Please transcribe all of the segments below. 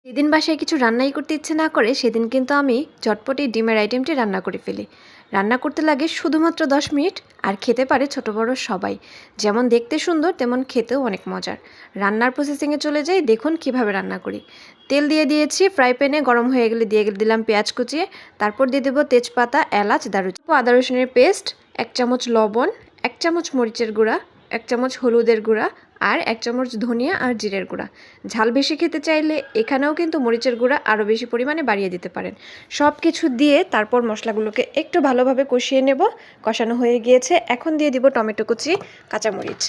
যেদিন বাসায় কিছু রান্নাই করতে ইচ্ছে না করে সেদিন কিন্তু আমি ঝটপট এই ডিমের আইটেমটি রান্না করে ফেলি। রান্না করতে লাগে শুধুমাত্র 10 মিনিট আর খেতে পারে ছোট বড় সবাই। যেমন দেখতে সুন্দর তেমন খেতেও অনেক মজার। রান্নার প্রসেসিংয়ে চলে যাই, দেখুন কিভাবে রান্না করি। তেল দিয়ে দিয়েছি, ফ্রাই প্যানে গরম হয়ে গেলে দিলাম পেঁয়াজ কুচিয়ে, তারপর দিয়ে দেবো তেজপাতা, এলাচ, দারুচিনি, আদা রসুনের পেস্ট, 1 চামচ লবণ, 1 চামচ মরিচের গুঁড়া, 1 চামচ হলুদের গুঁড়া আর 1 চামচ ধনিয়া আর জিরের গুঁড়া। ঝাল বেশি খেতে চাইলে এখানেও কিন্তু মরিচের গুঁড়া আরও বেশি পরিমাণে বাড়িয়ে দিতে পারেন। সব কিছু দিয়ে তারপর মশলাগুলোকে একটু ভালোভাবে কষিয়ে নেব। কষানো হয়ে গিয়েছে, এখন দিয়ে দিব টমেটো কুচি, কাঁচামরিচ।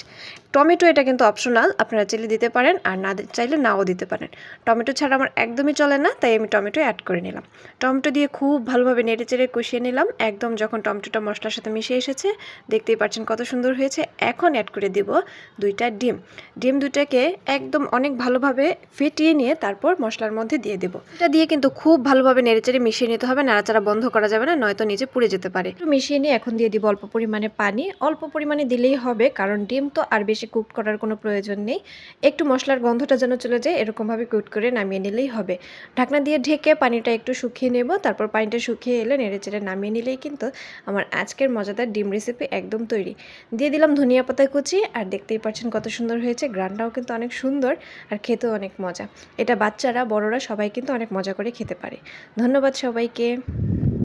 টমেটো এটা কিন্তু অপশনাল, আপনারা চাইলে দিতে পারেন আর না চাইলে নাও দিতে পারেন। টমেটো ছাড়া আমার একদমই চলে না, তাই আমি টমেটো অ্যাড করে নিলাম। টমেটো দিয়ে খুব ভালোভাবে নেড়েচেড়ে কষিয়ে নিলাম। একদম যখন টমেটোটা মশলার সাথে মিশে এসেছে, দেখতেই পাচ্ছেন কত সুন্দর হয়েছে। এখন অ্যাড করে দিব 2টা ডিম। ডিম দুটাকে একদম অনেক ভালোভাবে ফেটিয়ে নিয়ে তারপর মশলার মধ্যে দিয়ে দেবো। এটা দিয়ে কিন্তু খুব ভালোভাবে নেড়েচেড়ে মিশিয়ে নিতে হবে, নাড়াচাড়া বন্ধ করা যাবে না, নয়তো নিচে পুড়ে যেতে পারে। একটু মিশিয়ে নিয়ে এখন দিয়ে দিব অল্প পরিমাণে পানি। অল্প পরিমাণে দিলেই হবে, কারণ ডিম তো আর বেশি কুক করার কোনো প্রয়োজন নেই। একটু মশলার গন্ধটা যেন চলে যায় এরকমভাবে কুক করে নামিয়ে নিলেই হবে। ঢাকনা দিয়ে ঢেকে পানিটা একটু শুকিয়ে নেব, তারপর পানিটা শুকিয়ে এলে নেড়েচেড়ে নামিয়ে নিলেই কিন্তু আমার আজকের মজাদার ডিম রেসিপি একদম তৈরি। দিয়ে দিলাম ধনিয়া পাতা কুচি, আর দেখতেই পাচ্ছেন কত সুন্দর হয়েছে। গ্রানটাও কিন্তু অনেক সুন্দর আর খেতেও অনেক মজা। এটা বাচ্চারা বড়রা সবাই কিন্তু অনেক মজা করে খেতে পারে। ধন্যবাদ সবাইকে।